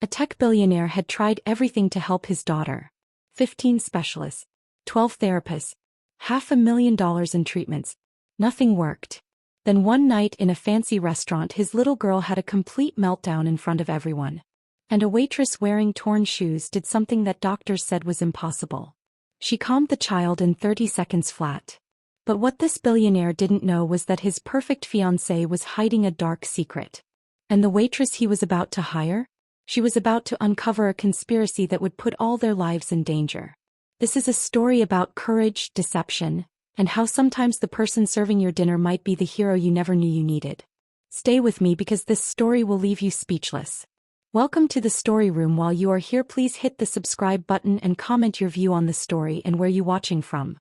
A tech billionaire had tried everything to help his daughter. 15 specialists, 12 therapists, $500,000 in treatments. Nothing worked. Then one night in a fancy restaurant, his little girl had a complete meltdown in front of everyone. And a waitress wearing torn shoes did something that doctors said was impossible. She calmed the child in 30 seconds flat. But what this billionaire didn't know was that his perfect fiancée was hiding a dark secret. And the waitress he was about to hire? She was about to uncover a conspiracy that would put all their lives in danger. This is a story about courage, deception, and how sometimes the person serving your dinner might be the hero you never knew you needed. Stay with me because this story will leave you speechless. Welcome to the story room. While you are here, please hit the subscribe button and comment your view on the story and where you watching from.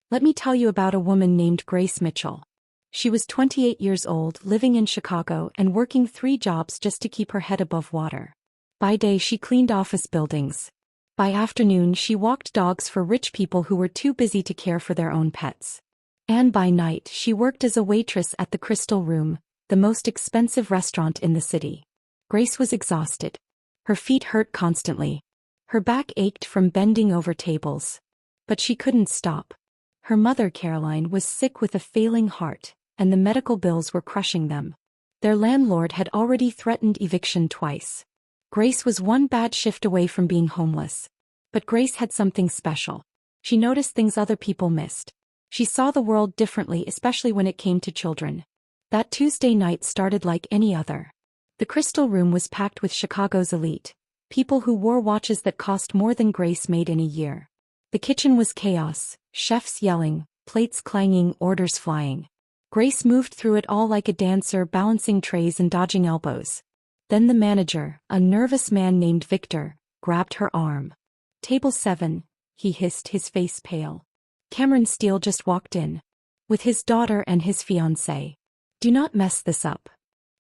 Let me tell you about a woman named Grace Mitchell. She was 28 years old, living in Chicago and working 3 jobs just to keep her head above water. By day she cleaned office buildings. By afternoon she walked dogs for rich people who were too busy to care for their own pets. And by night she worked as a waitress at the Crystal Room, the most expensive restaurant in the city. Grace was exhausted. Her feet hurt constantly. Her back ached from bending over tables. But she couldn't stop. Her mother, Caroline, was sick with a failing heart, and the medical bills were crushing them. Their landlord had already threatened eviction twice. Grace was one bad shift away from being homeless. But Grace had something special. She noticed things other people missed. She saw the world differently, especially when it came to children. That Tuesday night started like any other. The Crystal Room was packed with Chicago's elite, people who wore watches that cost more than Grace made in a year. The kitchen was chaos, chefs yelling, plates clanging, orders flying. Grace moved through it all like a dancer, balancing trays and dodging elbows. Then the manager, a nervous man named Victor, grabbed her arm. "Table 7, he hissed, his face pale. Cameron Steele just walked in. With his daughter and his fiancée. Do not mess this up."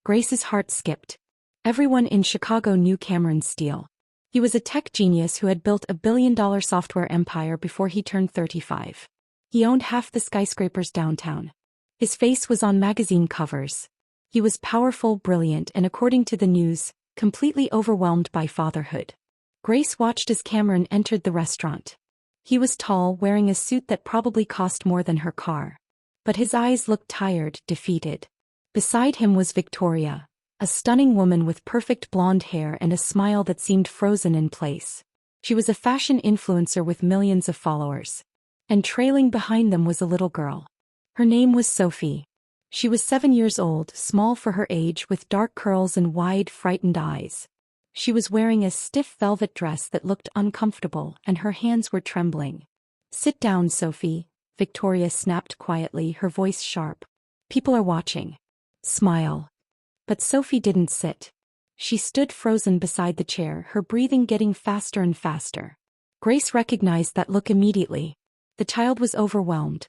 Grace's heart skipped. Everyone in Chicago knew Cameron Steele. He was a tech genius who had built a billion-dollar software empire before he turned 35. He owned half the skyscrapers downtown. His face was on magazine covers. He was powerful, brilliant, and according to the news, completely overwhelmed by fatherhood. Grace watched as Cameron entered the restaurant. He was tall, wearing a suit that probably cost more than her car. But his eyes looked tired, defeated. Beside him was Victoria, a stunning woman with perfect blonde hair and a smile that seemed frozen in place. She was a fashion influencer with millions of followers. And trailing behind them was a little girl. Her name was Sophie. She was 7 years old, small for her age, with dark curls and wide, frightened eyes. She was wearing a stiff velvet dress that looked uncomfortable, and her hands were trembling. "Sit down, Sophie," Victoria snapped quietly, her voice sharp. "People are watching. Smile." But Sophie didn't sit. She stood frozen beside the chair, her breathing getting faster and faster. Grace recognized that look immediately. The child was overwhelmed.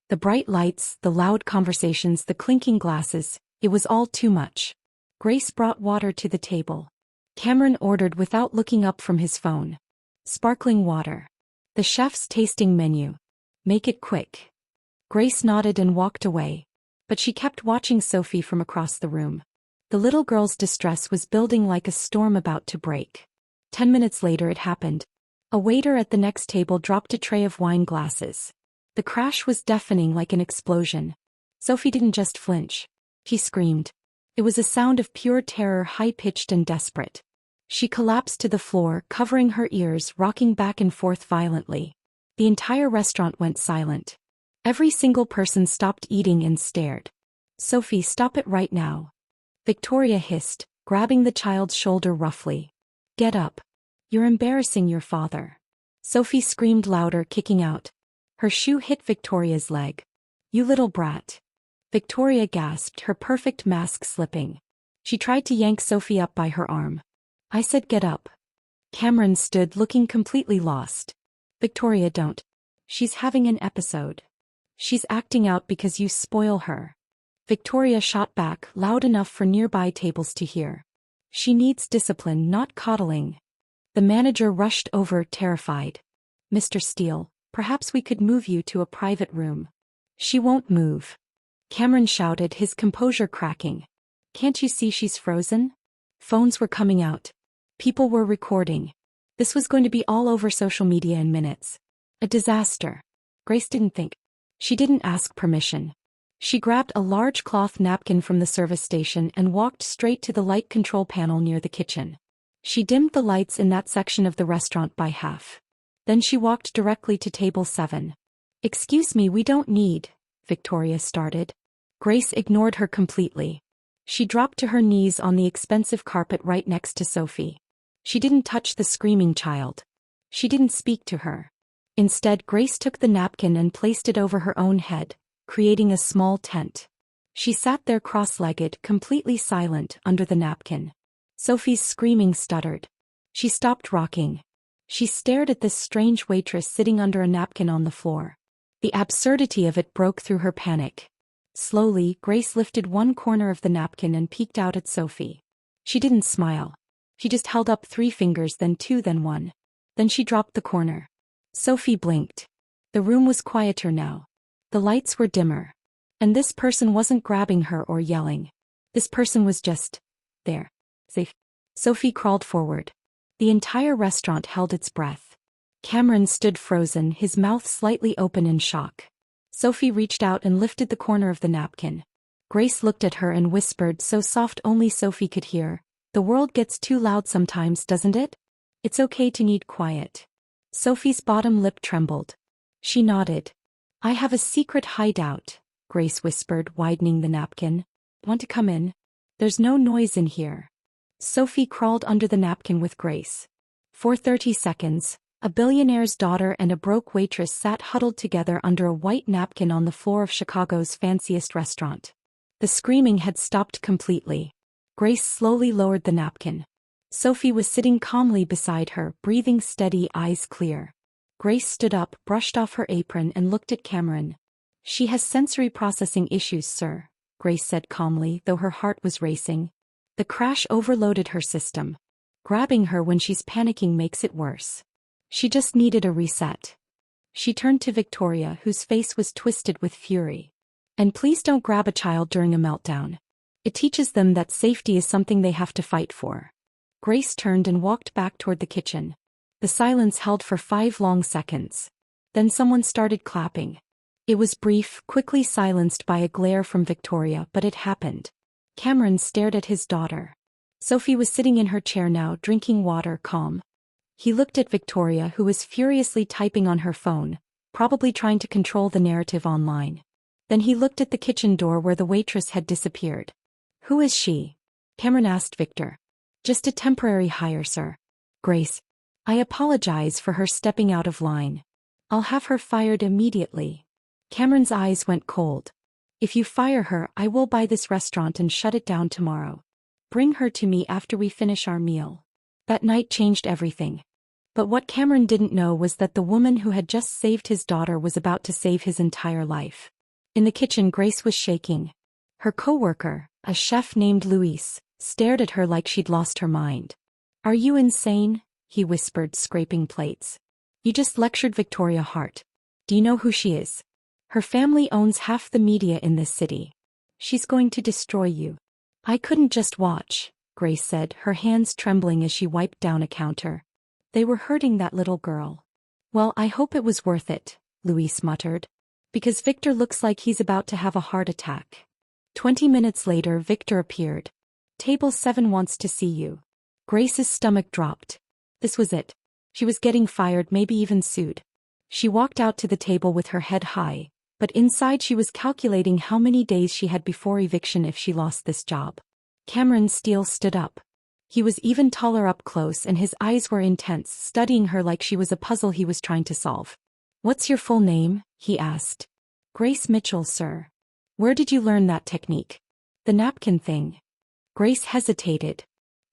The bright lights, the loud conversations, the clinking glasses, it was all too much. Grace brought water to the table. Cameron ordered without looking up from his phone. "Sparkling water. The chef's tasting menu. Make it quick." Grace nodded and walked away. But she kept watching Sophie from across the room. The little girl's distress was building like a storm about to break. 10 minutes later it happened. A waiter at the next table dropped a tray of wine glasses. The crash was deafening like an explosion. Sophie didn't just flinch. She screamed. It was a sound of pure terror, high-pitched and desperate. She collapsed to the floor, covering her ears, rocking back and forth violently. The entire restaurant went silent. Every single person stopped eating and stared. "Sophie, stop it right now," Victoria hissed, grabbing the child's shoulder roughly. "Get up. You're embarrassing your father." Sophie screamed louder, kicking out. Her shoe hit Victoria's leg. "You little brat." Victoria gasped, her perfect mask slipping. She tried to yank Sophie up by her arm. "I said get up." Cameron stood, looking completely lost. "Victoria, don't. She's having an episode. She's acting out because you spoil her." Victoria shot back, loud enough for nearby tables to hear. "She needs discipline, not coddling." The manager rushed over, terrified. "Mr. Steele, perhaps we could move you to a private room." "She won't move," Cameron shouted, his composure cracking. "Can't you see she's frozen?" Phones were coming out. People were recording. This was going to be all over social media in minutes. A disaster. Grace didn't think. She didn't ask permission. She grabbed a large cloth napkin from the service station and walked straight to the light control panel near the kitchen. She dimmed the lights in that section of the restaurant by half. Then she walked directly to table 7. "Excuse me, we don't need," Victoria started. Grace ignored her completely. She dropped to her knees on the expensive carpet right next to Sophie. She didn't touch the screaming child. She didn't speak to her. Instead, Grace took the napkin and placed it over her own head, creating a small tent. She sat there cross-legged, completely silent, under the napkin. Sophie's screaming stuttered. She stopped rocking. She stared at this strange waitress sitting under a napkin on the floor. The absurdity of it broke through her panic. Slowly, Grace lifted one corner of the napkin and peeked out at Sophie. She didn't smile. She just held up 3 fingers, then 2, then 1. Then she dropped the corner. Sophie blinked. The room was quieter now. The lights were dimmer. And this person wasn't grabbing her or yelling. This person was just there. Safe. Sophie crawled forward. The entire restaurant held its breath. Cameron stood frozen, his mouth slightly open in shock. Sophie reached out and lifted the corner of the napkin. Grace looked at her and whispered, so soft only Sophie could hear, "The world gets too loud sometimes, doesn't it? It's okay to need quiet." Sophie's bottom lip trembled. She nodded. "I have a secret hideout," Grace whispered, widening the napkin. "Want to come in? There's no noise in here." Sophie crawled under the napkin with Grace. For 30 seconds, a billionaire's daughter and a broke waitress sat huddled together under a white napkin on the floor of Chicago's fanciest restaurant. The screaming had stopped completely. Grace slowly lowered the napkin. Sophie was sitting calmly beside her, breathing steady, eyes clear. Grace stood up, brushed off her apron and looked at Cameron. "She has sensory processing issues, sir," Grace said calmly, though her heart was racing. "The crash overloaded her system. Grabbing her when she's panicking makes it worse. She just needed a reset." She turned to Victoria, whose face was twisted with fury. "And please don't grab a child during a meltdown. It teaches them that safety is something they have to fight for." Grace turned and walked back toward the kitchen. The silence held for 5 long seconds. Then someone started clapping. It was brief, quickly silenced by a glare from Victoria, but it happened. Cameron stared at his daughter. Sophie was sitting in her chair now, drinking water, calm. He looked at Victoria, who was furiously typing on her phone, probably trying to control the narrative online. Then he looked at the kitchen door where the waitress had disappeared. "Who is she?" Cameron asked Victor. "Just a temporary hire, sir." "Grace. I apologize for her stepping out of line. I'll have her fired immediately." Cameron's eyes went cold. "If you fire her, I will buy this restaurant and shut it down tomorrow. Bring her to me after we finish our meal." That night changed everything. But what Cameron didn't know was that the woman who had just saved his daughter was about to save his entire life. In the kitchen, Grace was shaking. Her co-worker, a chef named Luis, stared at her like she'd lost her mind. "Are you insane?" he whispered, scraping plates. "You just lectured Victoria Hart. Do you know who she is? Her family owns half the media in this city. She's going to destroy you." "I couldn't just watch," Grace said, her hands trembling as she wiped down a counter. "They were hurting that little girl." "Well, I hope it was worth it," Luis muttered. "Because Victor looks like he's about to have a heart attack." 20 minutes later, Victor appeared. "Table 7 wants to see you." Grace's stomach dropped. This was it. She was getting fired, maybe even sued. She walked out to the table with her head high, but inside she was calculating how many days she had before eviction if she lost this job. Cameron Steele stood up. He was even taller up close and his eyes were intense, studying her like she was a puzzle he was trying to solve. "What's your full name?" he asked. "Grace Mitchell, sir." "Where did you learn that technique?" "The napkin thing." Grace hesitated.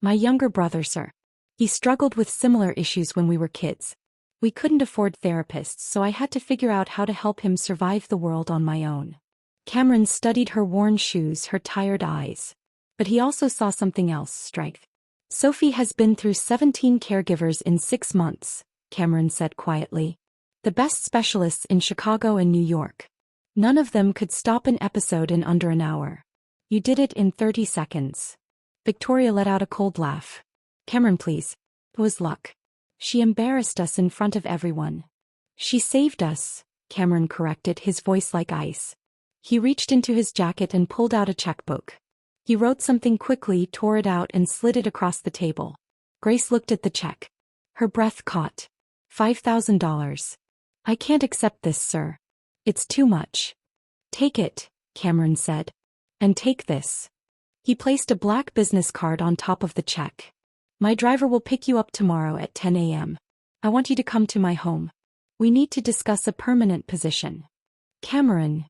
"My younger brother, sir. He struggled with similar issues when we were kids. We couldn't afford therapists, so I had to figure out how to help him survive the world on my own." Cameron studied her worn shoes, her tired eyes. But he also saw something else, strength. "Sophie has been through 17 caregivers in 6 months, Cameron said quietly. "The best specialists in Chicago and New York. None of them could stop an episode in under an hour. You did it in 30 seconds. Victoria let out a cold laugh. Cameron, please. It was luck. She embarrassed us in front of everyone. She saved us, Cameron corrected, his voice like ice. He reached into his jacket and pulled out a checkbook. He wrote something quickly, tore it out and slid it across the table. Grace looked at the check. Her breath caught. $5,000. I can't accept this, sir. It's too much. Take it, Cameron said. And take this. He placed a black business card on top of the check. My driver will pick you up tomorrow at 10 a.m. I want you to come to my home. We need to discuss a permanent position. Cameron,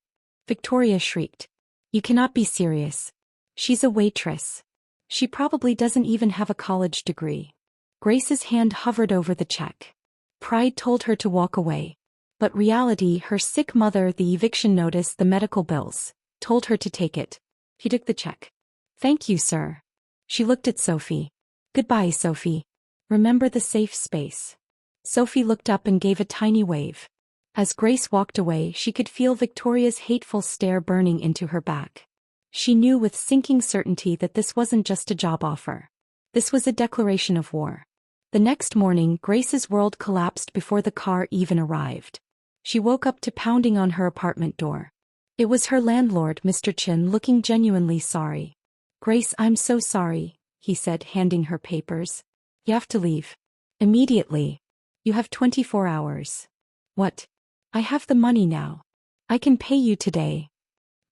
Victoria shrieked. You cannot be serious. She's a waitress. She probably doesn't even have a college degree. Grace's hand hovered over the check. Pride told her to walk away. But reality, her sick mother, the eviction notice, the medical bills, told her to take it. He took the check. Thank you, sir. She looked at Sophie. Goodbye, Sophie. Remember the safe space. Sophie looked up and gave a tiny wave. As Grace walked away, she could feel Victoria's hateful stare burning into her back. She knew with sinking certainty that this wasn't just a job offer. This was a declaration of war. The next morning, Grace's world collapsed before the car even arrived. She woke up to pounding on her apartment door. It was her landlord, Mr. Chin, looking genuinely sorry. Grace, I'm so sorry, he said, handing her papers. You have to leave. Immediately. You have 24 hours. What? I have the money now. I can pay you today.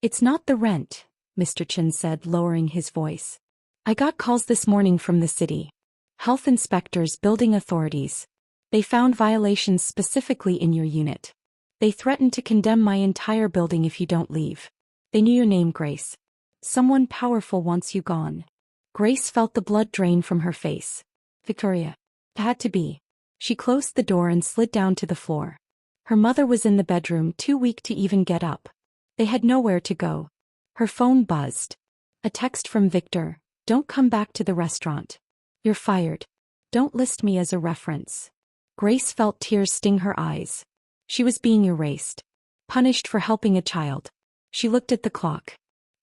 It's not the rent, Mr. Chin said, lowering his voice. I got calls this morning from the city. Health inspectors, building authorities. They found violations specifically in your unit. They threatened to condemn my entire building if you don't leave. They knew your name, Grace. Someone powerful wants you gone. Grace felt the blood drain from her face. Victoria. It had to be. She closed the door and slid down to the floor. Her mother was in the bedroom, too weak to even get up. They had nowhere to go. Her phone buzzed. A text from Victor. Don't come back to the restaurant. You're fired. Don't list me as a reference. Grace felt tears sting her eyes. She was being erased. Punished for helping a child. She looked at the clock.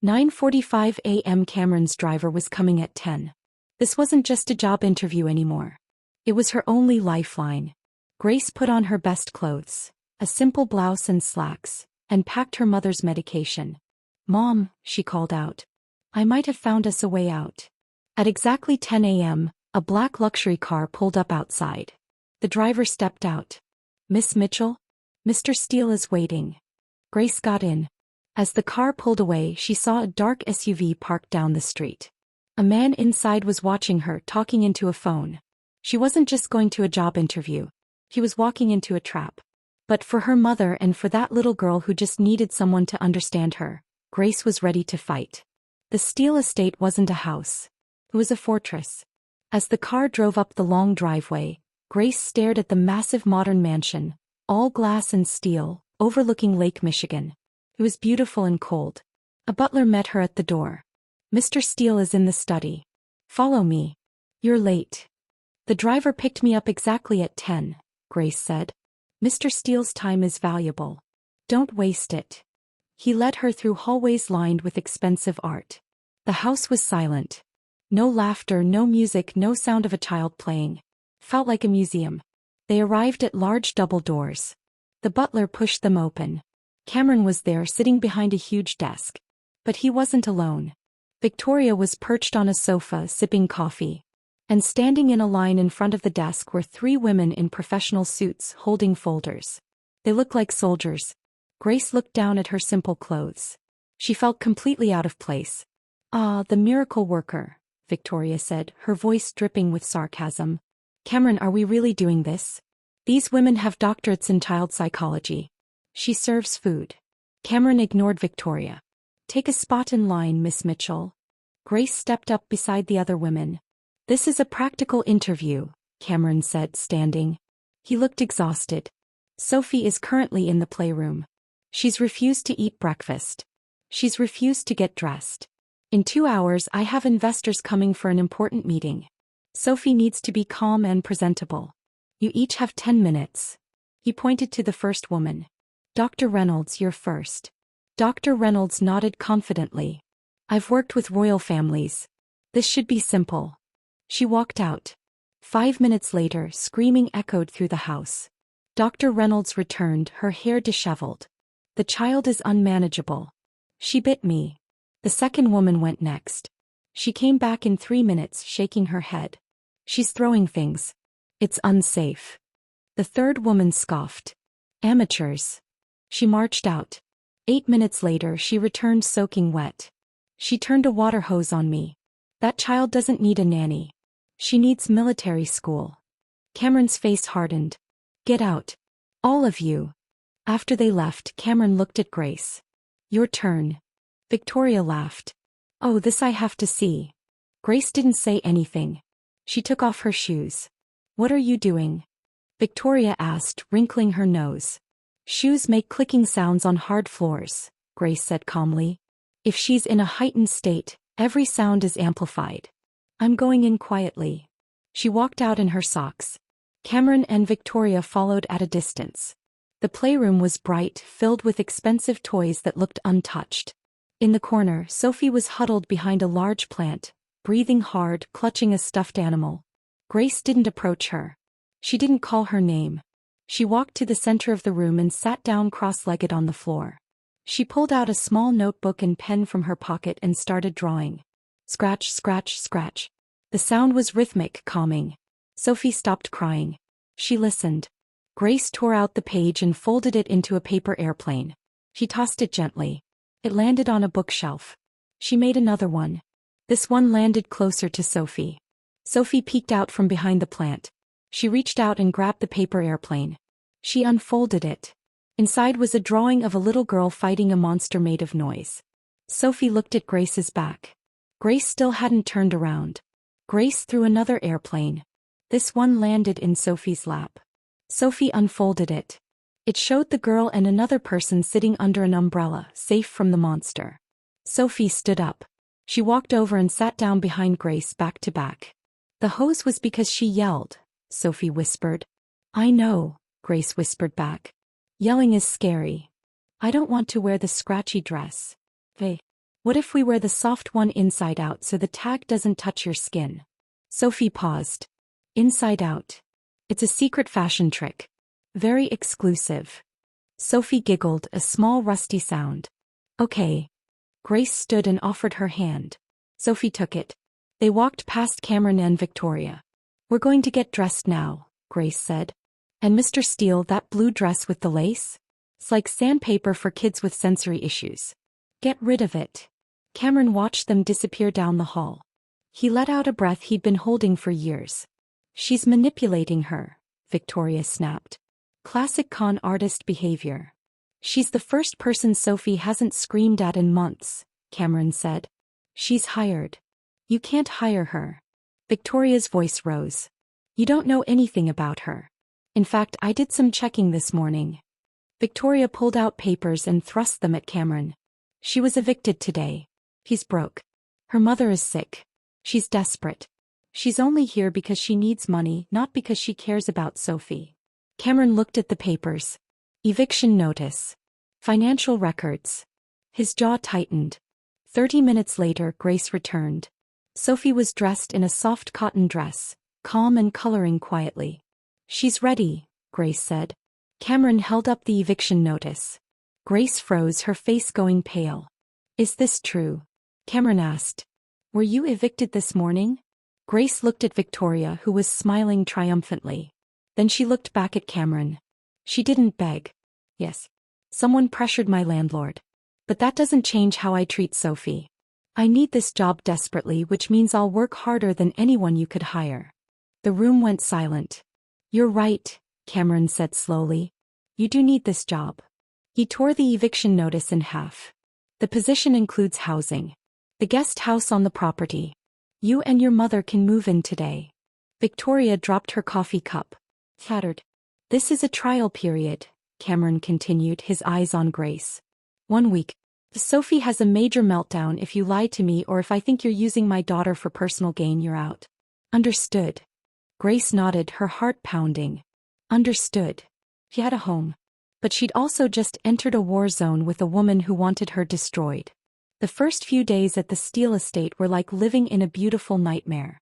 9:45 a.m. Cameron's driver was coming at 10. This wasn't just a job interview anymore. It was her only lifeline. Grace put on her best clothes, a simple blouse and slacks, and packed her mother's medication. Mom, she called out. I might have found us a way out. At exactly 10 a.m., a black luxury car pulled up outside. The driver stepped out. Miss Mitchell? Mr. Steele is waiting. Grace got in. As the car pulled away, she saw a dark SUV parked down the street. A man inside was watching her, talking into a phone. She wasn't just going to a job interview. He was walking into a trap. But for her mother and for that little girl who just needed someone to understand her, Grace was ready to fight. The Steele estate wasn't a house. It was a fortress. As the car drove up the long driveway, Grace stared at the massive modern mansion, all glass and steel, overlooking Lake Michigan. It was beautiful and cold. A butler met her at the door. Mr. Steele is in the study. Follow me. You're late. The driver picked me up exactly at 10, Grace said. Mr. Steele's time is valuable. Don't waste it. He led her through hallways lined with expensive art. The house was silent. No laughter, no music, no sound of a child playing. Felt like a museum. They arrived at large double doors. The butler pushed them open. Cameron was there, sitting behind a huge desk. But he wasn't alone. Victoria was perched on a sofa, sipping coffee. And standing in a line in front of the desk were 3 women in professional suits, holding folders. They looked like soldiers. Grace looked down at her simple clothes. She felt completely out of place. Ah, the miracle worker, Victoria said, her voice dripping with sarcasm. Cameron, are we really doing this? These women have doctorates in child psychology. She serves food. Cameron ignored Victoria. Take a spot in line, Miss Mitchell. Grace stepped up beside the other women. This is a practical interview, Cameron said, standing. He looked exhausted. Sophie is currently in the playroom. She's refused to eat breakfast. She's refused to get dressed. In 2 hours, I have investors coming for an important meeting. Sophie needs to be calm and presentable. You each have 10 minutes. He pointed to the first woman. Dr. Reynolds, you're first. Dr. Reynolds nodded confidently. I've worked with royal families. This should be simple. She walked out. 5 minutes later, screaming echoed through the house. Dr. Reynolds returned, her hair disheveled. The child is unmanageable. She bit me. The second woman went next. She came back in 3 minutes, shaking her head. She's throwing things. It's unsafe. The third woman scoffed. Amateurs. She marched out. 8 minutes later, she returned soaking wet. She turned a water hose on me. That child doesn't need a nanny. She needs military school. Cameron's face hardened. Get out. All of you. After they left, Cameron looked at Grace. Your turn. Victoria laughed. Oh, this I have to see. Grace didn't say anything. She took off her shoes. What are you doing? Victoria asked, wrinkling her nose. Shoes make clicking sounds on hard floors, Grace said calmly. If she's in a heightened state, every sound is amplified. I'm going in quietly. She walked out in her socks. Cameron and Victoria followed at a distance. The playroom was bright, filled with expensive toys that looked untouched. In the corner, Sophie was huddled behind a large plant, breathing hard, clutching a stuffed animal. Grace didn't approach her. She didn't call her name. She walked to the center of the room and sat down cross-legged on the floor. She pulled out a small notebook and pen from her pocket and started drawing. Scratch, scratch, scratch. The sound was rhythmic, calming. Sophie stopped crying. She listened. Grace tore out the page and folded it into a paper airplane. She tossed it gently. It landed on a bookshelf. She made another one. This one landed closer to Sophie. Sophie peeked out from behind the plant. She reached out and grabbed the paper airplane. She unfolded it. Inside was a drawing of a little girl fighting a monster made of noise. Sophie looked at Grace's back. Grace still hadn't turned around. Grace threw another airplane. This one landed in Sophie's lap. Sophie unfolded it. It showed the girl and another person sitting under an umbrella, safe from the monster. Sophie stood up. She walked over and sat down behind Grace, back to back. The hose was because she yelled, Sophie whispered. I know, Grace whispered back. Yelling is scary. I don't want to wear the scratchy dress. Hey, what if we wear the soft one inside out so the tag doesn't touch your skin? Sophie paused. Inside out. It's a secret fashion trick. Very exclusive. Sophie giggled, a small rusty sound. Okay. Grace stood and offered her hand. Sophie took it. They walked past Cameron and Victoria. We're going to get dressed now, Grace said. And Mr. Steele, that blue dress with the lace? It's like sandpaper for kids with sensory issues. Get rid of it. Cameron watched them disappear down the hall. He let out a breath he'd been holding for years. She's manipulating her, Victoria snapped. Classic con artist behavior. She's the first person Sophie hasn't screamed at in months, Cameron said. She's hired. You can't hire her. Victoria's voice rose. You don't know anything about her. In fact, I did some checking this morning. Victoria pulled out papers and thrust them at Cameron. She was evicted today. He's broke. Her mother is sick. She's desperate. She's only here because she needs money, not because she cares about Sophie. Cameron looked at the papers. Eviction notice. Financial records. His jaw tightened. 30 minutes later, Grace returned. Sophie was dressed in a soft cotton dress, calm and coloring quietly. She's ready, Grace said. Cameron held up the eviction notice. Grace froze, her face going pale. Is this true? Cameron asked. Were you evicted this morning? Grace looked at Victoria, who was smiling triumphantly. Then she looked back at Cameron. She didn't beg. Yes. Someone pressured my landlord. But that doesn't change how I treat Sophie. I need this job desperately, which means I'll work harder than anyone you could hire. The room went silent. You're right, Cameron said slowly. You do need this job. He tore the eviction notice in half. The position includes housing. The guest house on the property. You and your mother can move in today. Victoria dropped her coffee cup. Chattered. This is a trial period, Cameron continued, his eyes on Grace. 1 week. Sophie has a major meltdown. If you lie to me or if I think you're using my daughter for personal gain, you're out. Understood. Grace nodded, her heart pounding. Understood. She had a home. But she'd also just entered a war zone with a woman who wanted her destroyed. The first few days at the Steele estate were like living in a beautiful nightmare.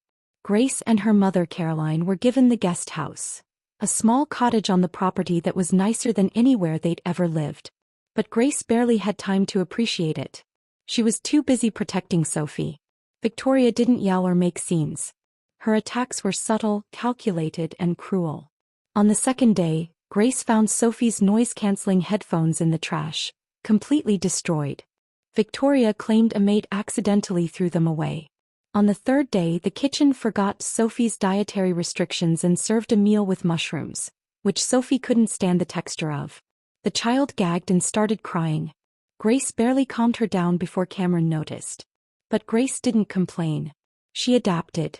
Grace and her mother Caroline were given the guest house, a small cottage on the property that was nicer than anywhere they'd ever lived. But Grace barely had time to appreciate it. She was too busy protecting Sophie. Victoria didn't yell or make scenes. Her attacks were subtle, calculated, and cruel. On the second day, Grace found Sophie's noise-canceling headphones in the trash, completely destroyed. Victoria claimed a maid accidentally threw them away. On the third day, the kitchen forgot Sophie's dietary restrictions and served a meal with mushrooms, which Sophie couldn't stand the texture of. The child gagged and started crying. Grace barely calmed her down before Cameron noticed. But Grace didn't complain. She adapted.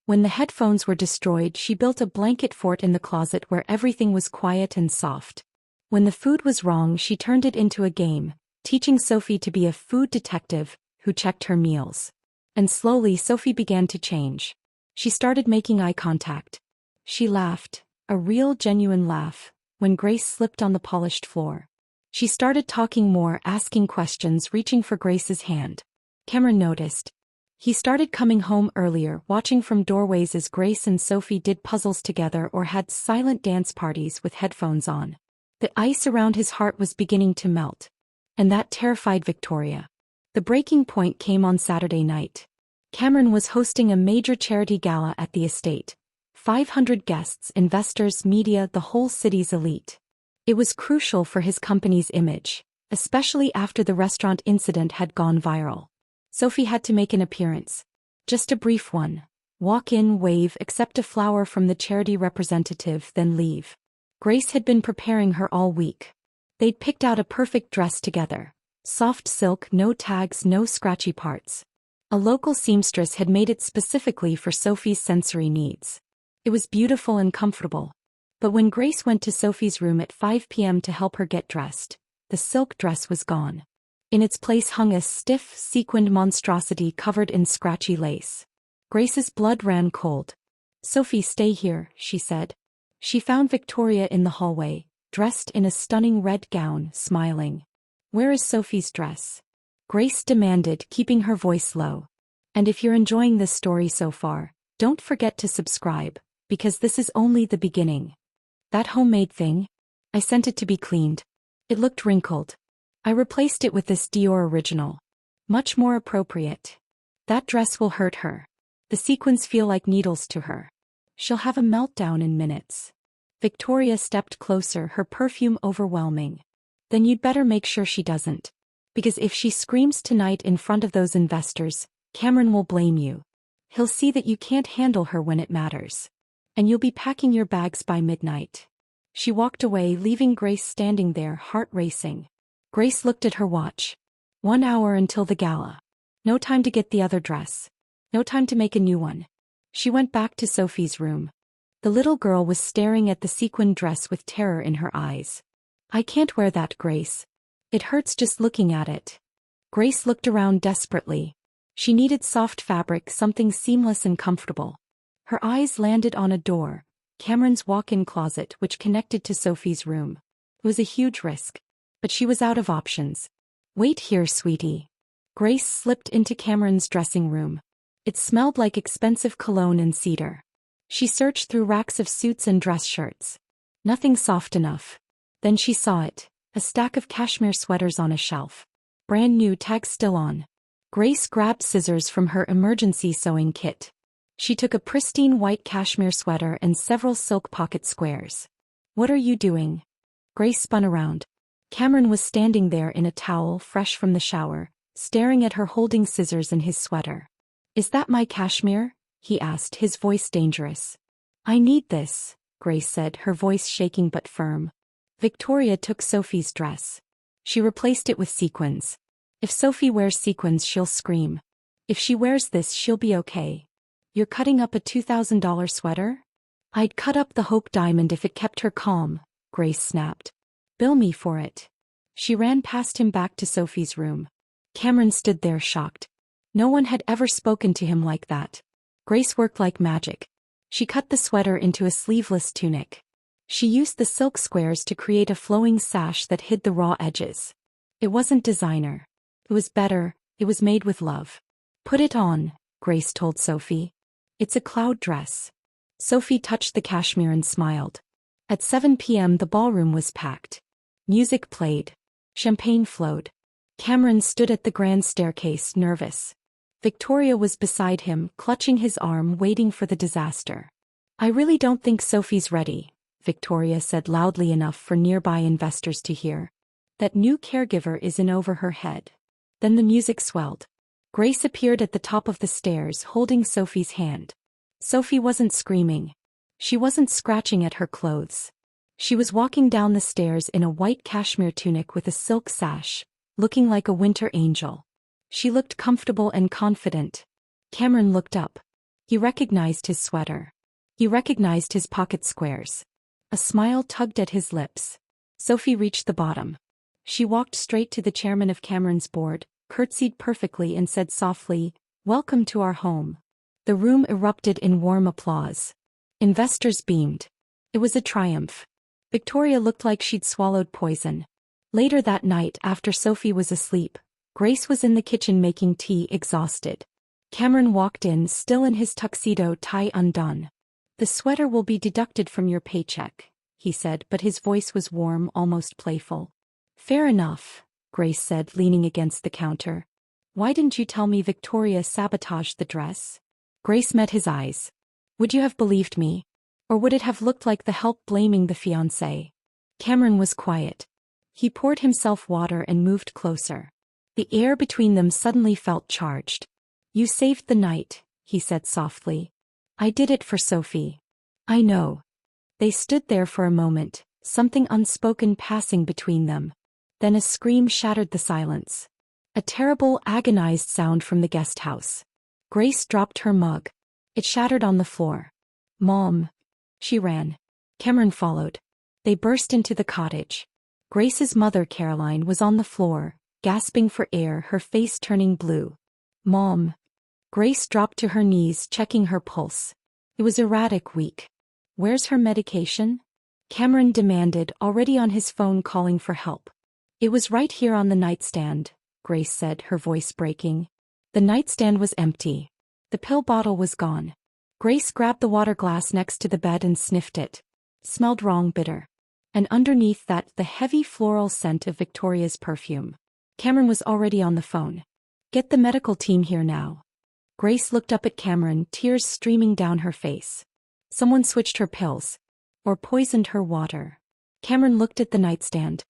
When the headphones were destroyed, she built a blanket fort in the closet where everything was quiet and soft. When the food was wrong, she turned it into a game, teaching Sophie to be a food detective who checked her meals. And slowly Sophie began to change. She started making eye contact. She laughed, a real genuine laugh, when Grace slipped on the polished floor. She started talking more, asking questions, reaching for Grace's hand. Cameron noticed. He started coming home earlier, watching from doorways as Grace and Sophie did puzzles together or had silent dance parties with headphones on. The ice around his heart was beginning to melt. And that terrified Victoria. The breaking point came on Saturday night. Cameron was hosting a major charity gala at the estate. 500 guests, investors, media, the whole city's elite. It was crucial for his company's image, especially after the restaurant incident had gone viral. Sophie had to make an appearance. Just a brief one. Walk in, wave, accept a flower from the charity representative, then leave. Grace had been preparing her all week. They'd picked out a perfect dress together. Soft silk, no tags, no scratchy parts. A local seamstress had made it specifically for Sophie's sensory needs. It was beautiful and comfortable. But when Grace went to Sophie's room at 5 p.m. to help her get dressed, the silk dress was gone. In its place hung a stiff, sequined monstrosity covered in scratchy lace. Grace's blood ran cold. "Sophie, stay here," she said. She found Victoria in the hallway, dressed in a stunning red gown, smiling. "Where is Sophie's dress?" Grace demanded, keeping her voice low. "And if you're enjoying this story so far, don't forget to subscribe, because this is only the beginning." "That homemade thing? I sent it to be cleaned. It looked wrinkled. I replaced it with this Dior original. Much more appropriate. That dress will hurt her. The sequins feel like needles to her. She'll have a meltdown in minutes." Victoria stepped closer, her perfume overwhelming. "Then you'd better make sure she doesn't. Because if she screams tonight in front of those investors, Cameron will blame you. He'll see that you can't handle her when it matters. And you'll be packing your bags by midnight." She walked away, leaving Grace standing there, heart racing. Grace looked at her watch. 1 hour until the gala. No time to get the other dress. No time to make a new one. She went back to Sophie's room. The little girl was staring at the sequined dress with terror in her eyes. "I can't wear that, Grace. It hurts just looking at it." Grace looked around desperately. She needed soft fabric, something seamless and comfortable. Her eyes landed on a door, Cameron's walk-in closet, which connected to Sophie's room. It was a huge risk. But she was out of options. "Wait here, sweetie." Grace slipped into Cameron's dressing room. It smelled like expensive cologne and cedar. She searched through racks of suits and dress shirts. Nothing soft enough. Then she saw it, a stack of cashmere sweaters on a shelf. Brand new, tags still on. Grace grabbed scissors from her emergency sewing kit. She took a pristine white cashmere sweater and several silk pocket squares. "What are you doing?" Grace spun around. Cameron was standing there in a towel, fresh from the shower, staring at her holding scissors in his sweater. "Is that my cashmere?" he asked, his voice dangerous. "I need this," Grace said, her voice shaking but firm. Victoria took Sophie's dress. She replaced it with sequins. "If Sophie wears sequins, she'll scream. If she wears this, she'll be okay." "You're cutting up a $2,000 sweater?" "I'd cut up the Hope Diamond if it kept her calm," Grace snapped. "Bill me for it." She ran past him back to Sophie's room. Cameron stood there shocked. No one had ever spoken to him like that. Grace worked like magic. She cut the sweater into a sleeveless tunic. She used the silk squares to create a flowing sash that hid the raw edges. It wasn't designer. It was better, it was made with love. "Put it on," Grace told Sophie. It's a cloud dress. Sophie touched the cashmere and smiled. At 7 p.m. the ballroom was packed. Music played. Champagne flowed. Cameron stood at the grand staircase, nervous. Victoria was beside him, clutching his arm, waiting for the disaster. I really don't think Sophie's ready, Victoria said loudly enough for nearby investors to hear. That new caregiver is in over her head. Then the music swelled. Grace appeared at the top of the stairs, holding Sophie's hand. Sophie wasn't screaming. She wasn't scratching at her clothes. She was walking down the stairs in a white cashmere tunic with a silk sash, looking like a winter angel. She looked comfortable and confident. Cameron looked up. He recognized his sweater. He recognized his pocket squares. A smile tugged at his lips. Sophie reached the bottom. She walked straight to the chairman of Cameron's board, curtsied perfectly and said softly, "Welcome to our home." The room erupted in warm applause. Investors beamed. It was a triumph. Victoria looked like she'd swallowed poison. Later that night, after Sophie was asleep, Grace was in the kitchen making tea, exhausted. Cameron walked in, still in his tuxedo, tie undone. "The sweater will be deducted from your paycheck," he said, but his voice was warm, almost playful. "Fair enough," Grace said, leaning against the counter. "Why didn't you tell me Victoria sabotaged the dress?" Grace met his eyes. "Would you have believed me? Or would it have looked like the help blaming the fiancé?" Cameron was quiet. He poured himself water and moved closer. The air between them suddenly felt charged. "You saved the night," he said softly. "I did it for Sophie." "I know." They stood there for a moment, something unspoken passing between them. Then a scream shattered the silence. A terrible, agonized sound from the guest house. Grace dropped her mug. It shattered on the floor. "Mom." She ran. Cameron followed. They burst into the cottage. Grace's mother, Caroline, was on the floor, gasping for air, her face turning blue. "Mom." Grace dropped to her knees, checking her pulse. It was erratic, weak. "Where's her medication?" Cameron demanded, already on his phone calling for help. "It was right here on the nightstand," Grace said, her voice breaking. The nightstand was empty. The pill bottle was gone. Grace grabbed the water glass next to the bed and sniffed it. Smelled wrong, bitter. And underneath that, the heavy floral scent of Victoria's perfume. Cameron was already on the phone. "Get the medical team here now." Grace looked up at Cameron, tears streaming down her face. Someone switched her pills. Or poisoned her water. Cameron looked at the nightstand.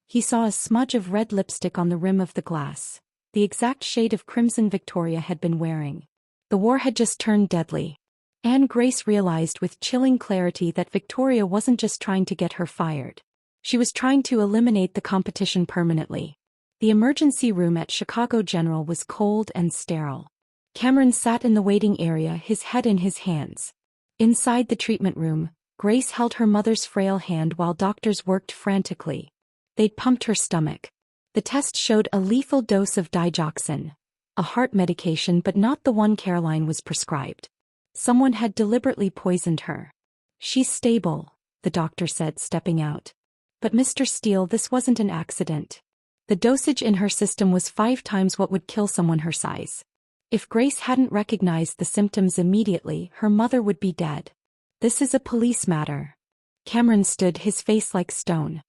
He saw a smudge of red lipstick on the rim of the glass, the exact shade of crimson Victoria had been wearing. The war had just turned deadly. And Grace realized with chilling clarity that Victoria wasn't just trying to get her fired. She was trying to eliminate the competition permanently. The emergency room at Chicago General was cold and sterile. Cameron sat in the waiting area, his head in his hands. Inside the treatment room, Grace held her mother's frail hand while doctors worked frantically. They'd pumped her stomach. The test showed a lethal dose of digoxin, a heart medication, but not the one Caroline was prescribed. Someone had deliberately poisoned her. "She's stable," the doctor said, stepping out. "But Mr. Steele, this wasn't an accident. The dosage in her system was 5 times what would kill someone her size. If Grace hadn't recognized the symptoms immediately, her mother would be dead. This is a police matter." Cameron stood, his face like stone.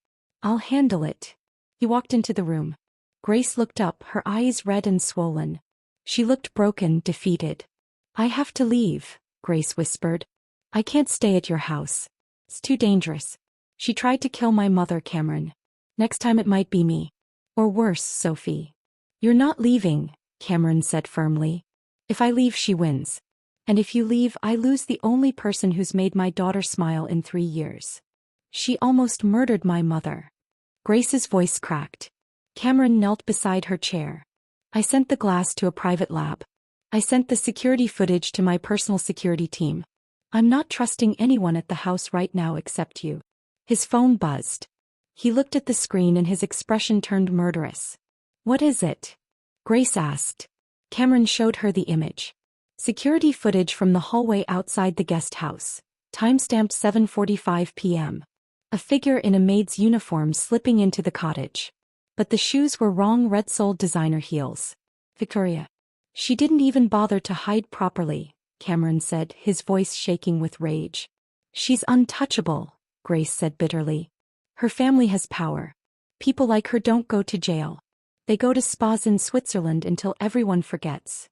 "I'll handle it." He walked into the room. Grace looked up, her eyes red and swollen. She looked broken, defeated. "I have to leave," Grace whispered. "I can't stay at your house. It's too dangerous. She tried to kill my mother, Cameron. Next time it might be me. Or worse, Sophie." "You're not leaving," Cameron said firmly. "If I leave, she wins. And if you leave, I lose the only person who's made my daughter smile in 3 years. She almost murdered my mother." Grace's voice cracked. Cameron knelt beside her chair. "I sent the glass to a private lab. I sent the security footage to my personal security team. I'm not trusting anyone at the house right now except you." His phone buzzed. He looked at the screen and his expression turned murderous. "What is it?" Grace asked. Cameron showed her the image. Security footage from the hallway outside the guest house. Timestamped 7:45 p.m. A figure in a maid's uniform slipping into the cottage. But the shoes were wrong, red-soled designer heels. "Victoria. She didn't even bother to hide properly," Cameron said, his voice shaking with rage. She's untouchable, Grace said bitterly. Her family has power. People like her don't go to jail. They go to spas in Switzerland until everyone forgets.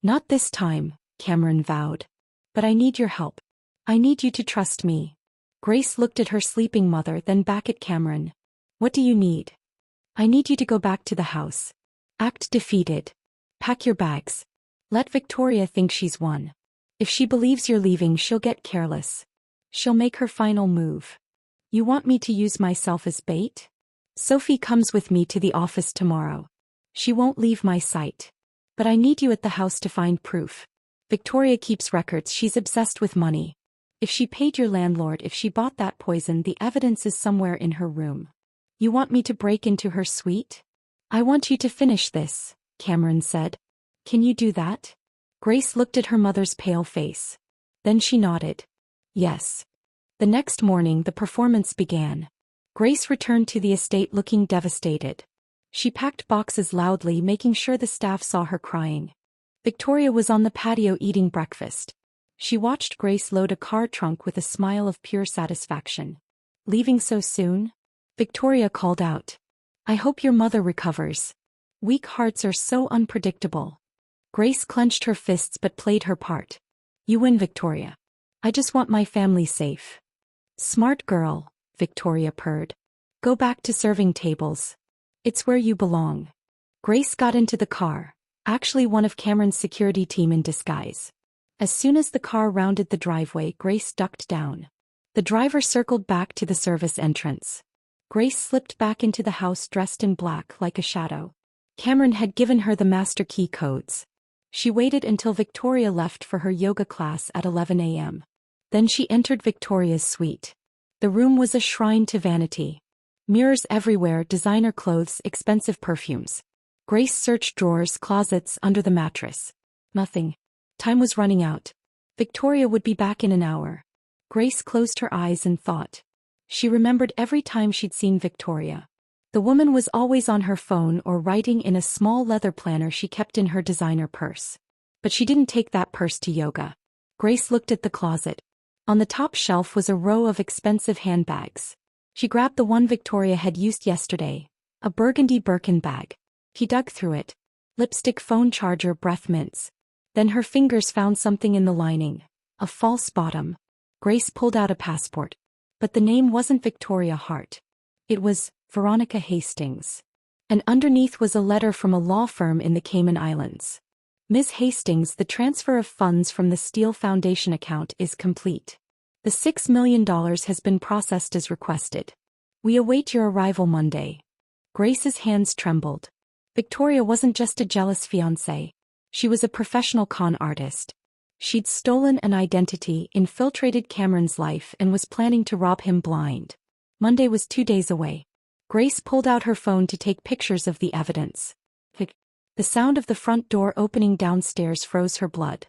Not this time, Cameron vowed. But I need your help. I need you to trust me. Grace looked at her sleeping mother, then back at Cameron. What do you need? I need you to go back to the house. Act defeated. Pack your bags. Let Victoria think she's won. If she believes you're leaving, she'll get careless. She'll make her final move. You want me to use myself as bait? Sophie comes with me to the office tomorrow. She won't leave my sight. But I need you at the house to find proof. Victoria keeps records. She's obsessed with money. If she paid your landlord, if she bought that poison, the evidence is somewhere in her room. You want me to break into her suite? I want you to finish this, Cameron said. Can you do that? Grace looked at her mother's pale face. Then she nodded. Yes. The next morning the performance began. Grace returned to the estate looking devastated. She packed boxes loudly, making sure the staff saw her crying. Victoria was on the patio eating breakfast. She watched Grace load a car trunk with a smile of pure satisfaction. Leaving so soon? Victoria called out. I hope your mother recovers. Weak hearts are so unpredictable. Grace clenched her fists but played her part. You win, Victoria. I just want my family safe. Smart girl, Victoria purred. Go back to serving tables. It's where you belong. Grace got into the car, actually one of Cameron's security team in disguise. As soon as the car rounded the driveway, Grace ducked down. The driver circled back to the service entrance. Grace slipped back into the house dressed in black like a shadow. Cameron had given her the master key codes. She waited until Victoria left for her yoga class at 11 a.m. Then she entered Victoria's suite. The room was a shrine to vanity. Mirrors everywhere, designer clothes, expensive perfumes. Grace searched drawers, closets, under the mattress. Nothing. Time was running out. Victoria would be back in an hour. Grace closed her eyes and thought. She remembered every time she'd seen Victoria. The woman was always on her phone or writing in a small leather planner she kept in her designer purse. But she didn't take that purse to yoga. Grace looked at the closet. On the top shelf was a row of expensive handbags. She grabbed the one Victoria had used yesterday, a burgundy Birkin bag. She dug through it. Lipstick, phone charger, breath mints. Then her fingers found something in the lining, a false bottom. Grace pulled out a passport. But the name wasn't Victoria Hart. It was Veronica Hastings. And underneath was a letter from a law firm in the Cayman Islands. Ms. Hastings, the transfer of funds from the Steele Foundation account is complete. The $6 million has been processed as requested. We await your arrival Monday. Grace's hands trembled. Victoria wasn't just a jealous fiancée. She was a professional con artist. She'd stolen an identity, infiltrated Cameron's life, and was planning to rob him blind. Monday was 2 days away. Grace pulled out her phone to take pictures of the evidence. The sound of the front door opening downstairs froze her blood.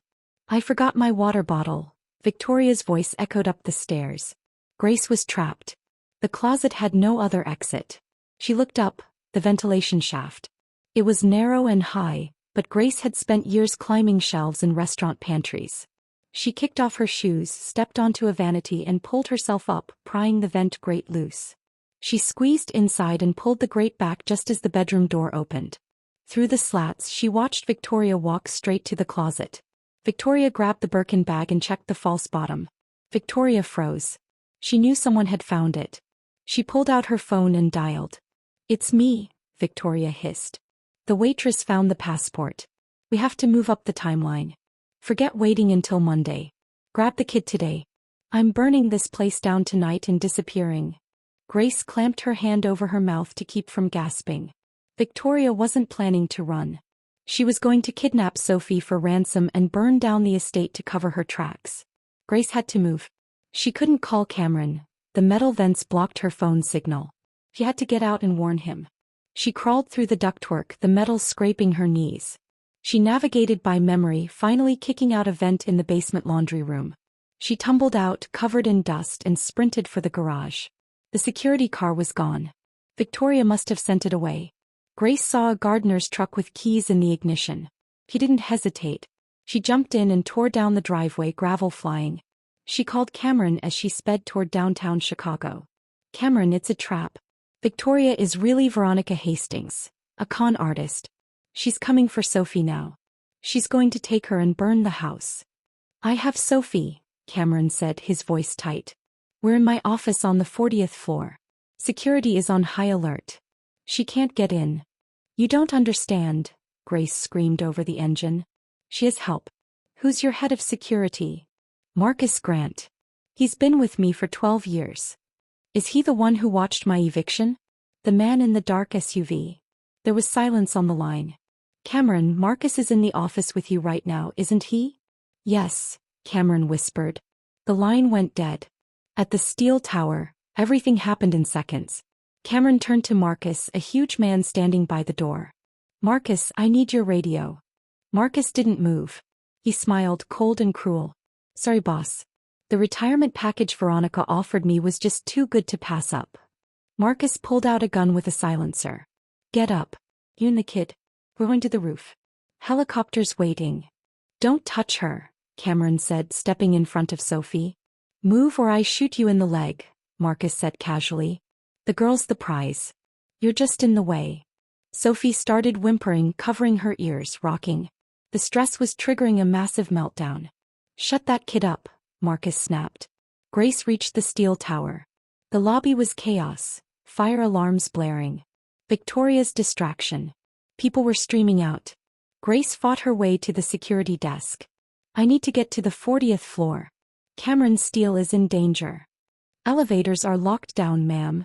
I forgot my water bottle. Victoria's voice echoed up the stairs. Grace was trapped. The closet had no other exit. She looked up, the ventilation shaft. It was narrow and high, but Grace had spent years climbing shelves in restaurant pantries. She kicked off her shoes, stepped onto a vanity and pulled herself up, prying the vent grate loose. She squeezed inside and pulled the grate back just as the bedroom door opened. Through the slats she watched Victoria walk straight to the closet. Victoria grabbed the Birkin bag and checked the false bottom. Victoria froze. She knew someone had found it. She pulled out her phone and dialed. It's me, Victoria hissed. The waitress found the passport. We have to move up the timeline. Forget waiting until Monday. Grab the kid today. I'm burning this place down tonight and disappearing. Grace clamped her hand over her mouth to keep from gasping. Victoria wasn't planning to run. She was going to kidnap Sophie for ransom and burn down the estate to cover her tracks. Grace had to move. She couldn't call Cameron. The metal vents blocked her phone signal. She had to get out and warn him. She crawled through the ductwork, the metal scraping her knees. She navigated by memory, finally kicking out a vent in the basement laundry room. She tumbled out, covered in dust, and sprinted for the garage. The security car was gone. Victoria must have sent it away. Grace saw a gardener's truck with keys in the ignition. She didn't hesitate. She jumped in and tore down the driveway, gravel flying. She called Cameron as she sped toward downtown Chicago. Cameron, it's a trap. Victoria is really Veronica Hastings, a con artist. She's coming for Sophie now. She's going to take her and burn the house. I have Sophie, Cameron said, his voice tight. We're in my office on the 40th floor. Security is on high alert. She can't get in. You don't understand, Grace screamed over the engine. She has help. Who's your head of security? Marcus Grant. He's been with me for 12 years. Is he the one who watched my eviction? The man in the dark SUV. There was silence on the line. Cameron, Marcus is in the office with you right now, isn't he? Yes, Cameron whispered. The line went dead. At the steel tower, everything happened in seconds. Cameron turned to Marcus, a huge man standing by the door. Marcus, I need your radio. Marcus didn't move. He smiled, cold and cruel. Sorry, boss. The retirement package Veronica offered me was just too good to pass up. Marcus pulled out a gun with a silencer. Get up. You and the kid. We're going to the roof. Helicopter's waiting. Don't touch her, Cameron said, stepping in front of Sophie. Move or I shoot you in the leg, Marcus said casually. The girl's the prize. You're just in the way. Sophie started whimpering, covering her ears, rocking. The stress was triggering a massive meltdown. Shut that kid up, Marcus snapped. Grace reached the steel tower. The lobby was chaos, fire alarms blaring. Victoria's distraction. People were streaming out. Grace fought her way to the security desk. I need to get to the 40th floor. Cameron Steele is in danger. Elevators are locked down, ma'am.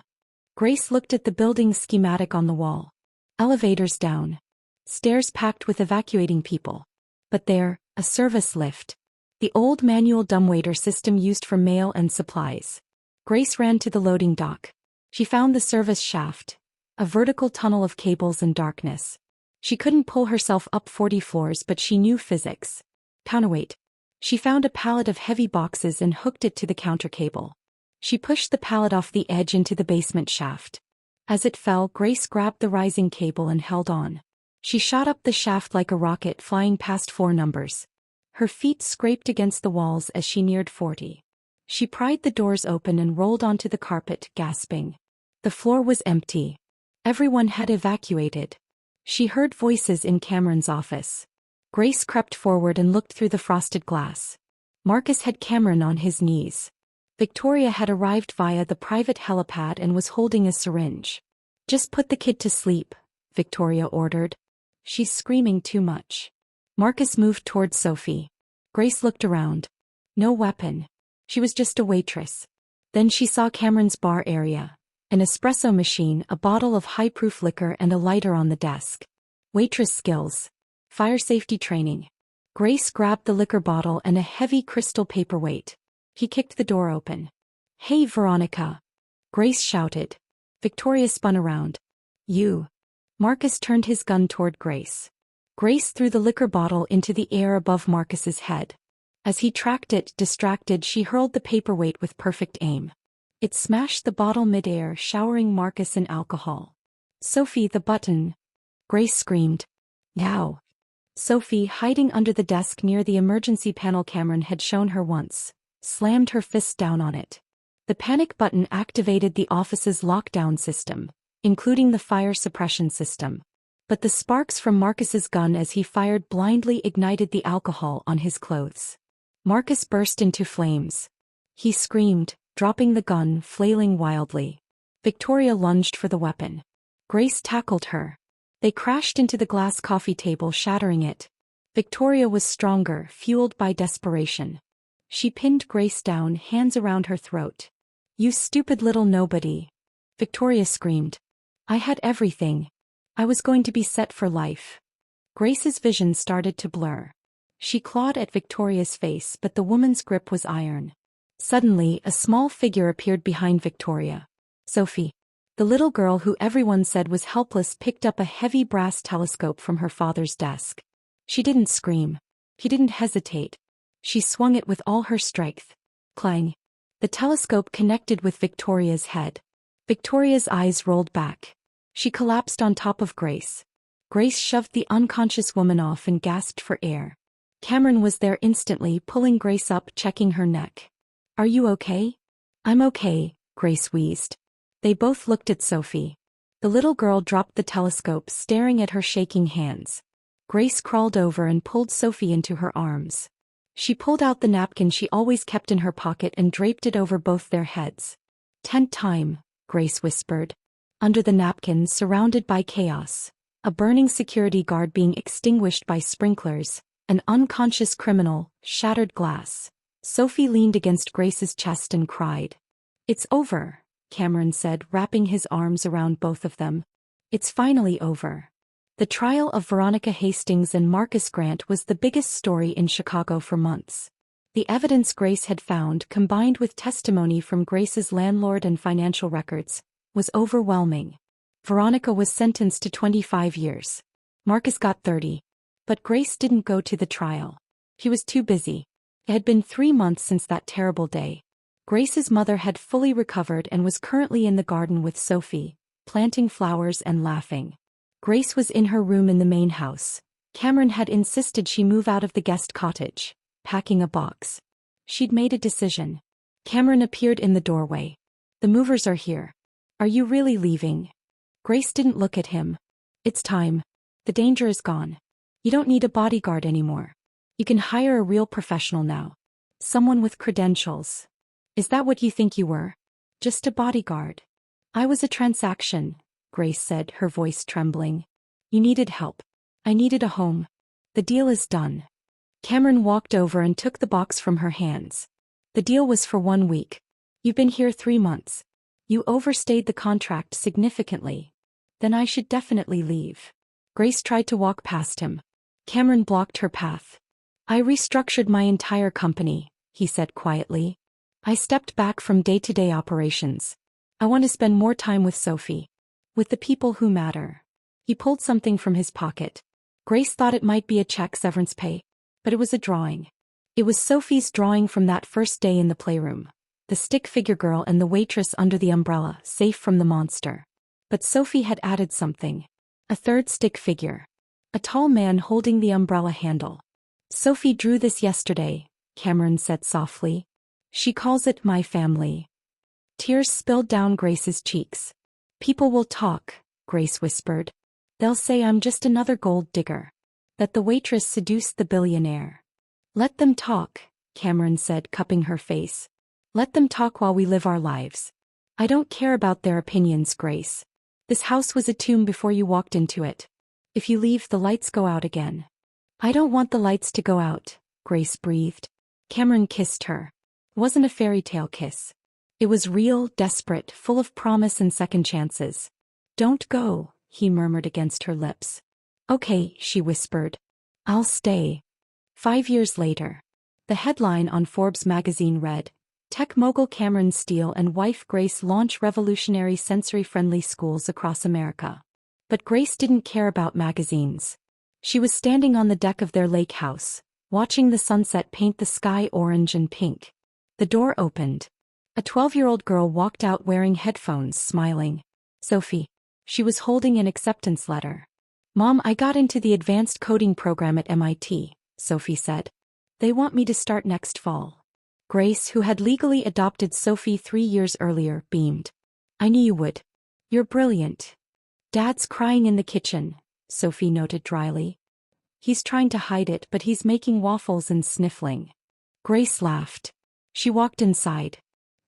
Grace looked at the building schematic on the wall. Elevators down. Stairs packed with evacuating people. But there, a service lift. The old manual dumbwaiter system used for mail and supplies. Grace ran to the loading dock. She found the service shaft, a vertical tunnel of cables and darkness. She couldn't pull herself up 40 floors, but she knew physics. Counterweight. She found a pallet of heavy boxes and hooked it to the counter cable. She pushed the pallet off the edge into the basement shaft. As it fell, Grace grabbed the rising cable and held on. She shot up the shaft like a rocket, flying past 4 numbers. Her feet scraped against the walls as she neared 40. She pried the doors open and rolled onto the carpet, gasping. The floor was empty. Everyone had evacuated. She heard voices in Cameron's office. Grace crept forward and looked through the frosted glass. Marcus had Cameron on his knees. Victoria had arrived via the private helipad and was holding a syringe. Just put the kid to sleep, Victoria ordered. She's screaming too much. Marcus moved towards Sophie. Grace looked around. No weapon. She was just a waitress. Then she saw Cameron's bar area. An espresso machine, a bottle of high-proof liquor and a lighter on the desk. Waitress skills. Fire safety training. Grace grabbed the liquor bottle and a heavy crystal paperweight. He kicked the door open. Hey, Veronica. Grace shouted. Victoria spun around. You. Marcus turned his gun toward Grace. Grace threw the liquor bottle into the air above Marcus's head. As he tracked it, distracted, she hurled the paperweight with perfect aim. It smashed the bottle midair, showering Marcus in alcohol. Sophie, the button. Grace screamed. Now. Sophie, hiding under the desk near the emergency panel Cameron had shown her once, slammed her fist down on it. The panic button activated the office's lockdown system, including the fire suppression system. But the sparks from Marcus's gun as he fired blindly ignited the alcohol on his clothes. Marcus burst into flames. He screamed, dropping the gun, flailing wildly. Victoria lunged for the weapon. Grace tackled her. They crashed into the glass coffee table, shattering it. Victoria was stronger, fueled by desperation. She pinned Grace down, hands around her throat. You stupid little nobody. Victoria screamed. I had everything. I was going to be set for life. Grace's vision started to blur. She clawed at Victoria's face, but the woman's grip was iron. Suddenly, a small figure appeared behind Victoria. Sophie. The little girl who everyone said was helpless picked up a heavy brass telescope from her father's desk. She didn't scream. He didn't hesitate. She swung it with all her strength. Clang. The telescope connected with Victoria's head. Victoria's eyes rolled back. She collapsed on top of Grace. Grace shoved the unconscious woman off and gasped for air. Cameron was there instantly, pulling Grace up, checking her neck. "Are you okay?" "I'm okay," Grace wheezed. They both looked at Sophie. The little girl dropped the telescope, staring at her shaking hands. Grace crawled over and pulled Sophie into her arms. She pulled out the napkin she always kept in her pocket and draped it over both their heads. "Tent time," Grace whispered. Under the napkin, surrounded by chaos, a burning security guard being extinguished by sprinklers, an unconscious criminal, shattered glass. Sophie leaned against Grace's chest and cried. "It's over," Cameron said, wrapping his arms around both of them. "It's finally over." The trial of Veronica Hastings and Marcus Grant was the biggest story in Chicago for months. The evidence Grace had found, combined with testimony from Grace's landlord and financial records, was overwhelming. Veronica was sentenced to 25 years. Marcus got 30. But Grace didn't go to the trial. He was too busy. It had been 3 months since that terrible day. Grace's mother had fully recovered and was currently in the garden with Sophie, planting flowers and laughing. Grace was in her room in the main house. Cameron had insisted she move out of the guest cottage, packing a box. She'd made a decision. Cameron appeared in the doorway. "The movers are here. Are you really leaving?" Grace didn't look at him. "It's time. The danger is gone. You don't need a bodyguard anymore. You can hire a real professional now. Someone with credentials." "Is that what you think you were? Just a bodyguard?" "I was a transaction," Grace said, her voice trembling. "You needed help. I needed a home. The deal is done." Cameron walked over and took the box from her hands. "The deal was for 1 week. You've been here 3 months. You overstayed the contract significantly. Then I should definitely leave." Grace tried to walk past him. Cameron blocked her path. "I restructured my entire company," he said quietly. "I stepped back from day-to-day operations. I want to spend more time with Sophie. With the people who matter." He pulled something from his pocket. Grace thought it might be a check, severance pay. But it was a drawing. It was Sophie's drawing from that first day in the playroom. The stick figure girl and the waitress under the umbrella, safe from the monster. But Sophie had added something. A third stick figure. A tall man holding the umbrella handle. "Sophie drew this yesterday," Cameron said softly. "She calls it my family." Tears spilled down Grace's cheeks. "People will talk," Grace whispered. "They'll say I'm just another gold digger. That the waitress seduced the billionaire." "Let them talk," Cameron said, cupping her face. "Let them talk while we live our lives. I don't care about their opinions, Grace. This house was a tomb before you walked into it. If you leave, the lights go out again." "I don't want the lights to go out," Grace breathed. Cameron kissed her. It wasn't a fairy tale kiss. It was real, desperate, full of promise and second chances. "Don't go," he murmured against her lips. "Okay," she whispered. "I'll stay." 5 years later. The headline on Forbes magazine read, "Tech mogul Cameron Steele and wife Grace launch revolutionary sensory-friendly schools across America." But Grace didn't care about magazines. She was standing on the deck of their lake house, watching the sunset paint the sky orange and pink. The door opened. A 12-year-old girl walked out wearing headphones, smiling. "Sophie." She was holding an acceptance letter. "Mom, I got into the advanced coding program at MIT, Sophie said. "They want me to start next fall." Grace, who had legally adopted Sophie 3 years earlier, beamed. "I knew you would. You're brilliant." "Dad's crying in the kitchen," Sophie noted dryly. "He's trying to hide it, but he's making waffles and sniffling." Grace laughed. She walked inside.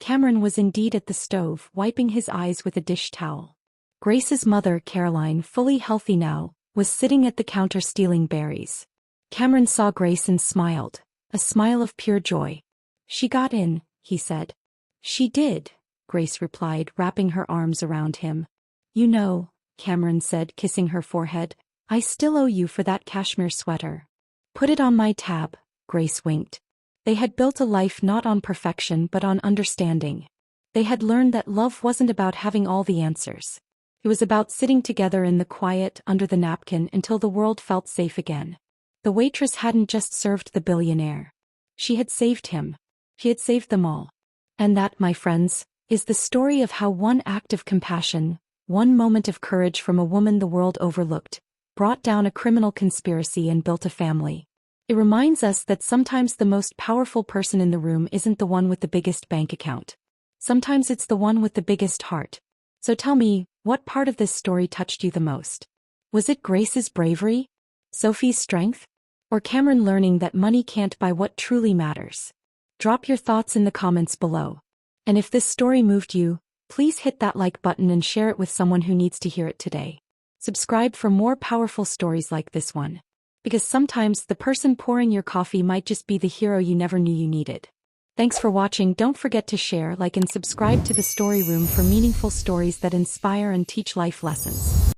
Cameron was indeed at the stove, wiping his eyes with a dish towel. Grace's mother, Caroline, fully healthy now, was sitting at the counter stealing berries. Cameron saw Grace and smiled, a smile of pure joy. "She got in," he said. "She did," Grace replied, wrapping her arms around him. "You know," Cameron said, kissing her forehead, "I still owe you for that cashmere sweater." "Put it on my tab," Grace winked. They had built a life not on perfection but on understanding. They had learned that love wasn't about having all the answers. It was about sitting together in the quiet, under the napkin, until the world felt safe again. The waitress hadn't just served the billionaire. She had saved him. She had saved them all. And that, my friends, is the story of how one act of compassion, one moment of courage from a woman the world overlooked, brought down a criminal conspiracy and built a family. It reminds us that sometimes the most powerful person in the room isn't the one with the biggest bank account. Sometimes it's the one with the biggest heart. So tell me, what part of this story touched you the most? Was it Grace's bravery? Sophie's strength? Or Cameron learning that money can't buy what truly matters? Drop your thoughts in the comments below. And if this story moved you, please hit that like button and share it with someone who needs to hear it today. Subscribe for more powerful stories like this one. Because sometimes the person pouring your coffee might just be the hero you never knew you needed. Thanks for watching. Don't forget to share, like, and subscribe to the Story Room for meaningful stories that inspire and teach life lessons.